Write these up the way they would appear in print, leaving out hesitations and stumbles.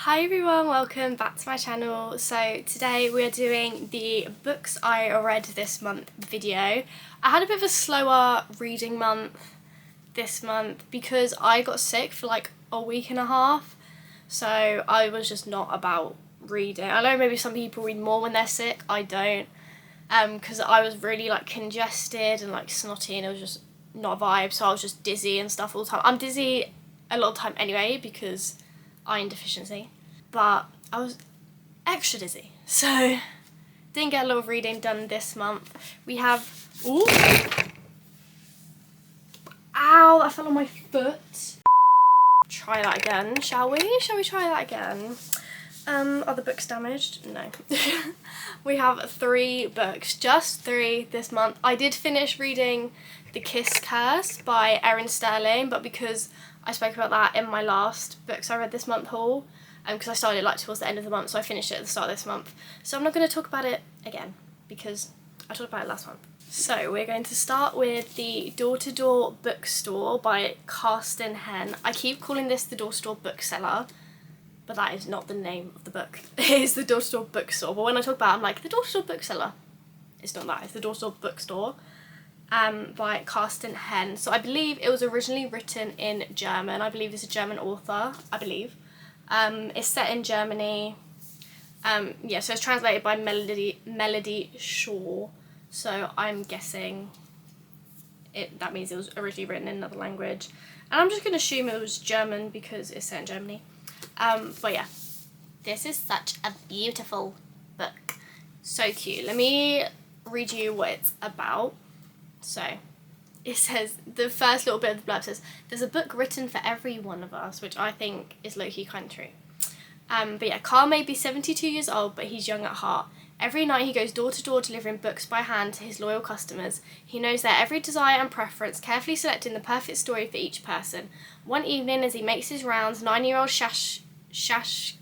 Hi everyone, welcome back to my channel. So today we're doing the books I read this month video. I had a bit of a slower reading month this month because I got sick for like a week and a half, so I was just not about reading. I know maybe some people read more when they're sick, I don't, because I was really like congested and like snotty and it was just not a vibe, so I was just dizzy and stuff all the time. I'm dizzy a lot of the time anyway because iron deficiency, but I was extra dizzy, so didn't get a lot of reading done this month. We have, ooh, ow, that fell on my foot. Try that again, shall we? Shall we try that again? Are the books damaged? No. We have 3 books, just 3 this month. I did finish reading The Kiss Curse by Erin Sterling, but because I spoke about that in my last books I read this month haul, because I started like towards the end of the month, so I finished it at the start of this month. So I'm not going to talk about it again because I talked about it last month. So we're going to start with the Door-to-Door Bookstore by Karsten Henn. I keep calling this the Door-to-Door Bookseller, but that is not the name of the book. It is the Door-to-Door Bookstore, but when I talk about it, I'm like, the Door-to-Door Bookseller. It's not that, it's the Door-to-Door Bookstore. By Karsten Henn. So I believe it was originally written in German. I believe it's a German author, I believe. It's set in Germany. Yeah, so it's translated by Melody Shaw. So I'm guessing that means it was originally written in another language. And I'm just going to assume it was German because it's set in Germany. But yeah, this is such a beautiful book. So cute. Let me read you what it's about. So it says, the first little bit of the blurb says, there's a book written for every one of us, which I think is low-key kind of true. But yeah, Carl may be 72 years old, but he's young at heart. Every night he goes door to door delivering books by hand to his loyal customers. He knows their every desire and preference, carefully selecting the perfect story for each person. One evening, as he makes his rounds, 9-year-old Shashka?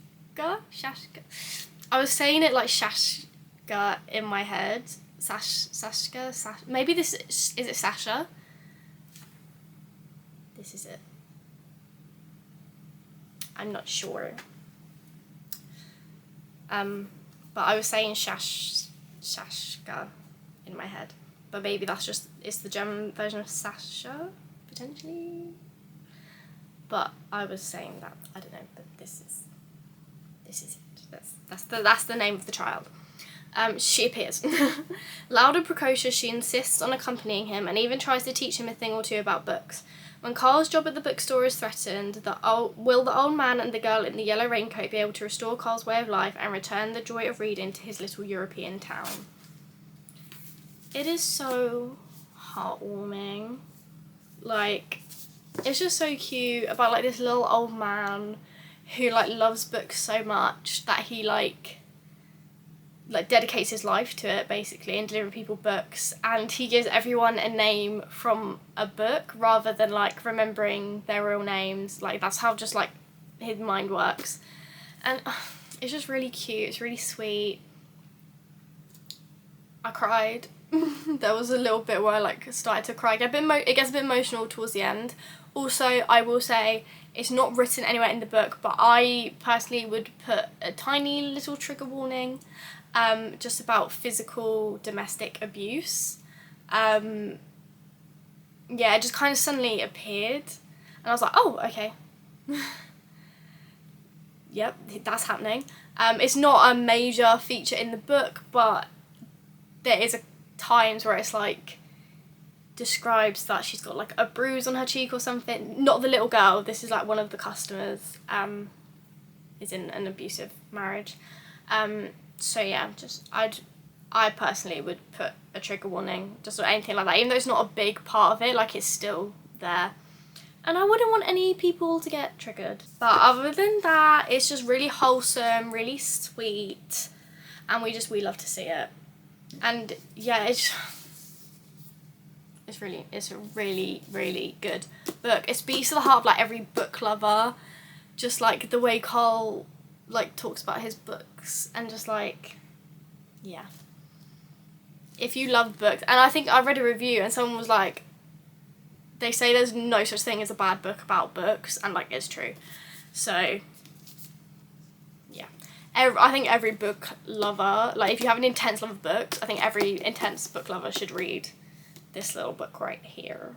I was saying it like Shashka in my head. Sashka? Maybe this is it Sasha? This is it. I'm not sure. But I was saying Shashka in my head. But maybe that's just, it's the German version of Sasha, potentially. But I was saying that, I don't know, but this is it. That's the name of the child. She appears. Loud and precocious, she insists on accompanying him and even tries to teach him a thing or two about books. When Carl's job at the bookstore is threatened, will the old man and the girl in the yellow raincoat be able to restore Carl's way of life and return the joy of reading to his little European town? It is so heartwarming. Like, it's just so cute about like this little old man who like loves books so much that he like dedicates his life to it basically and delivering people books, and he gives everyone a name from a book rather than like remembering their real names. Like that's how just like his mind works, and it's just really cute. It's really sweet. I cried. There was a little bit where I like started to cry. It gets a bit emotional towards the end. Also, I will say it's not written anywhere in the book, but I personally would put a tiny little trigger warning just about physical domestic abuse. Yeah, it just kind of suddenly appeared and I was like, oh, okay. Yep, that's happening. It's not a major feature in the book, but there is times where it's like describes that she's got like a bruise on her cheek or something. Not the little girl, this is like one of the customers is in an abusive marriage. So yeah, just I personally would put a trigger warning, just or anything like that, even though it's not a big part of it, like it's still there. And I wouldn't want any people to get triggered. But other than that, it's just really wholesome, really sweet, and we love to see it. And yeah, it's a really good book. It speaks to the heart of like every book lover, just like the way Carl like talks about his books and just like, yeah. If you love books, and I think I read a review and someone was like, they say there's no such thing as a bad book about books, and like it's true. So I think every book lover, like if you have an intense love of books, I think every intense book lover should read this little book right here.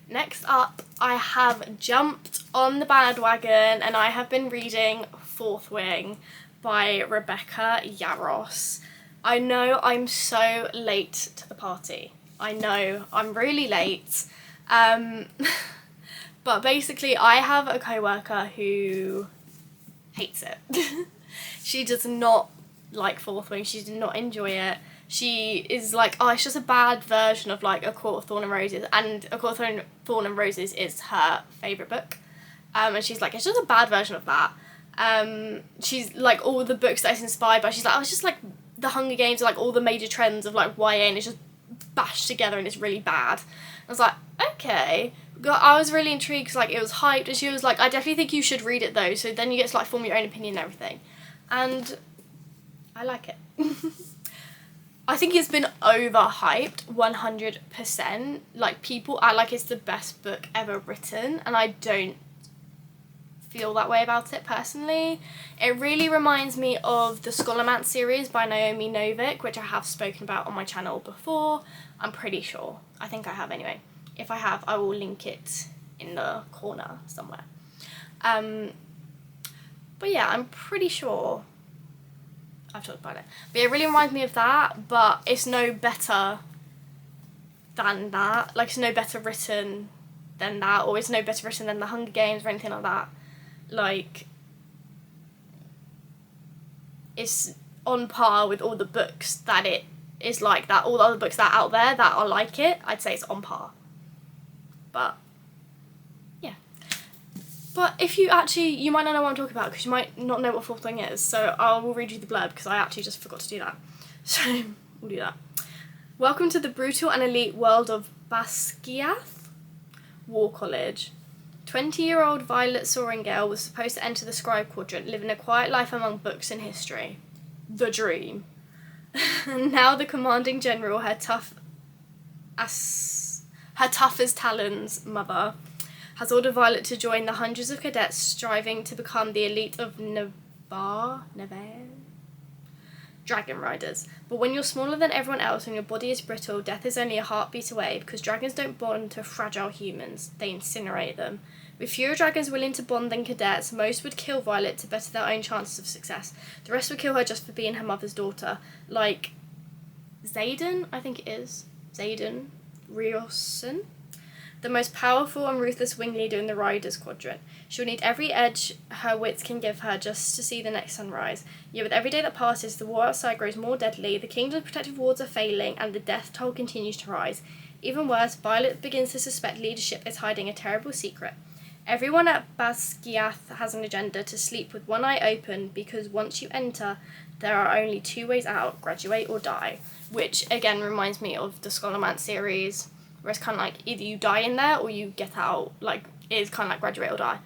Next up, I have jumped on the bandwagon and I have been reading Fourth Wing by Rebecca Yarros. I know I'm so late to the party. I know I'm really late. But basically I have a co-worker who hates it. She does not like Fourth Wing. She did not enjoy it. She is like, oh, it's just a bad version of like A Court of Thorn and Roses, and A Court of Thorn and Roses is her favourite book. And she's like, it's just a bad version of that. She's like, all the books that it's inspired by, she's like, oh, it's just like the Hunger Games, like all the major trends of like YA, and it's just bashed together and it's really bad. I was like, okay. I was really intrigued because like it was hyped, and she was like, I definitely think you should read it though, so then you get to like form your own opinion and everything. And I like it. I think it's been overhyped 100%. Like people act like it's the best book ever written, and I don't feel that way about it personally. It really reminds me of the Scholomance series by Naomi Novik, which I have spoken about on my channel before. I'm pretty sure. I think I have anyway. If I have, I will link it in the corner somewhere. But yeah, I'm pretty sure I've talked about it. But it really reminds me of that, but it's no better than that. Like, it's no better written than that, or it's no better written than The Hunger Games or anything like that. Like, it's on par with all the books that it is like that. All the other books that are out there that are like it, I'd say it's on par. But yeah. But if you actually, you might not know what I'm talking about because you might not know what Fourth Wing is. So I will read you the blurb because I actually just forgot to do that. So we'll do that. Welcome to the brutal and elite world of Basquiat War College. 20-year-old Violet Soaringale was supposed to enter the Scribe Quadrant, living a quiet life among books and history. The dream. And now the commanding general, her tough as talons mother, has ordered Violet to join the hundreds of cadets striving to become the elite of Navarre dragon riders. But when you're smaller than everyone else and your body is brittle, death is only a heartbeat away, because dragons don't bond to fragile humans, they incinerate them. With fewer dragons willing to bond than cadets, most would kill Violet to better their own chances of success. The rest would kill her just for being her mother's daughter, like Xaden, I think it is. Xaden Rioson, the most powerful and ruthless wing leader in the Riders Quadrant. She'll need every edge her wits can give her just to see the next sunrise. Yet with every day that passes, the war outside grows more deadly, the kingdom's protective wards are failing, and the death toll continues to rise. Even worse, Violet begins to suspect leadership is hiding a terrible secret. Everyone at Basquiat has an agenda to sleep with one eye open, because once you enter, there are only two ways out: graduate or die. Which, again, reminds me of the Scholomance series, where it's kind of like either you die in there or you get out. Like, it is kind of like graduate or die.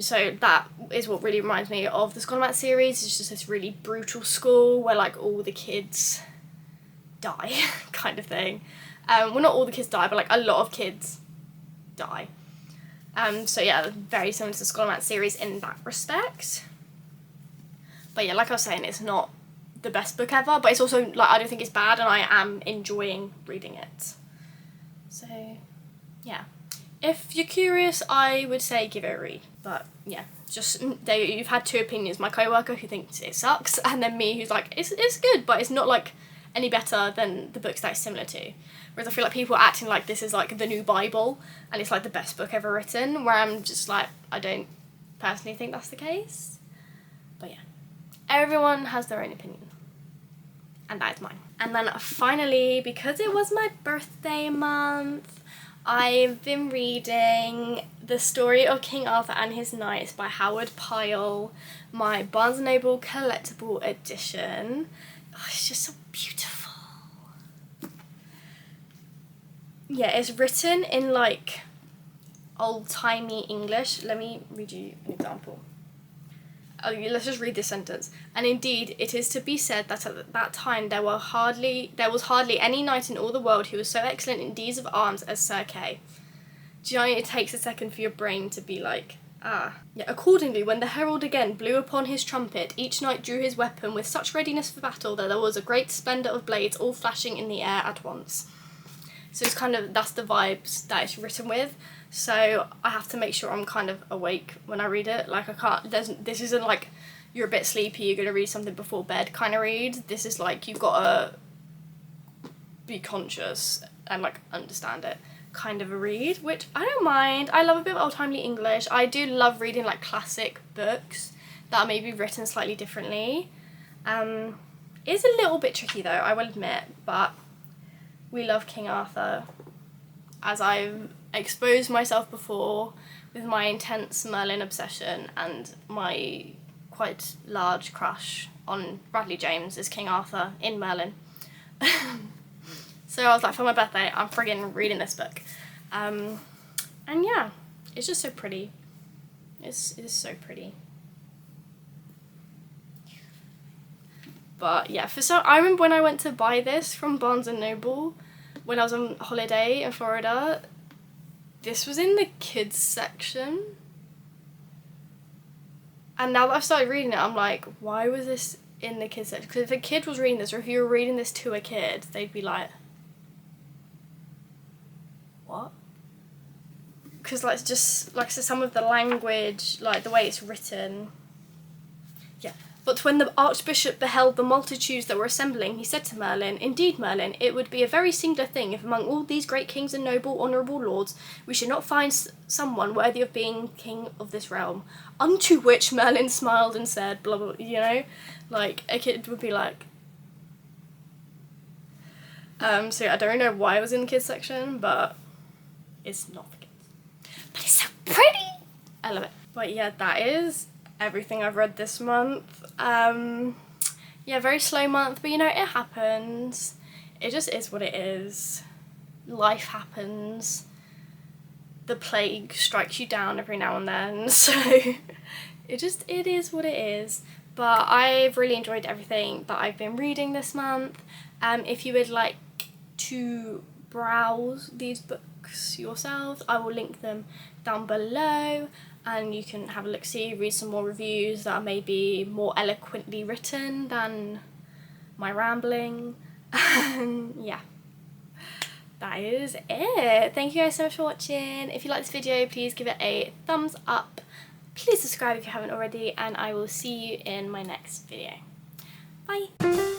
So that is what really reminds me of the Scholomance series. It's just this really brutal school where, like, all the kids die, kind of thing. Well, not all the kids die, but, like, a lot of kids die. So yeah, very similar to the Scholomance series in that respect. But yeah, like I was saying, it's not the best book ever, but it's also, like, I don't think it's bad, and I am enjoying reading it. So yeah, if you're curious, I would say give it a read. But yeah, just you've had two opinions: my co-worker who thinks it sucks, and then me who's like, it's good, but it's not like any better than the books that it's similar to. Whereas I feel like people are acting like this is like the new Bible and it's like the best book ever written, where I'm just like, I don't personally think that's the case. But yeah, everyone has their own opinion, and that is mine. And then finally, because it was my birthday month, I've been reading The Story of King Arthur and His Knights by Howard Pyle, my Barnes & Noble collectible edition. Oh, it's just so beautiful. Yeah, it's written in like old-timey English. Let me read you an example. Let's just read this sentence. And indeed, it is to be said that at that time there was hardly any knight in all the world who was so excellent in deeds of arms as Sir Kay. Do you know, it takes a second for your brain to be like, Yeah, accordingly, when the herald again blew upon his trumpet, each knight drew his weapon with such readiness for battle that there was a great splendour of blades all flashing in the air at once. So it's kind of, that's the vibes that it's written with. So I have to make sure I'm kind of awake when I read it. Like, I can't, this isn't like you're a bit sleepy, you're going to read something before bed kind of read. This is like you've got to be conscious and like understand it kind of a read, which I don't mind. I love a bit of old-timey English. I do love reading like classic books that are maybe written slightly differently. It's a little bit tricky though, I will admit, but we love King Arthur, as I've exposed myself before with my intense Merlin obsession and my quite large crush on Bradley James as King Arthur in Merlin. So I was like, for my birthday, I'm friggin' reading this book. And yeah, it's just so pretty. It is so pretty. But yeah, I remember when I went to buy this from Barnes & Noble when I was on holiday in Florida, this was in the kids section. And now that I've started reading it, I'm like, why was this in the kids section? Because if a kid was reading this, or if you were reading this to a kid, they'd be like, what? Because like, just like, so some of the language, like the way it's written, yeah. But when the Archbishop beheld the multitudes that were assembling, he said to Merlin, "Indeed, Merlin, it would be a very singular thing if among all these great kings and noble, honourable lords, we should not find someone worthy of being king of this realm." Unto which Merlin smiled and said, blah, blah, you know? Like, a kid would be like... So yeah, I don't know why it was in the kids section, but it's not for kids. But it's so pretty! I love it. But yeah, that is everything I've read this month. Yeah, very slow month, but you know, it happens. It just is what it is. Life happens. The plague strikes you down every now and then, so it is what it is. But I've really enjoyed everything that I've been reading this month. If you would like to browse these books yourselves, I will link them down below, and you can have a look-see, read some more reviews that are maybe more eloquently written than my rambling. Yeah, that is it. Thank you guys so much for watching. If you like this video, please give it a thumbs up. Please subscribe if you haven't already, and I will see you in my next video. Bye!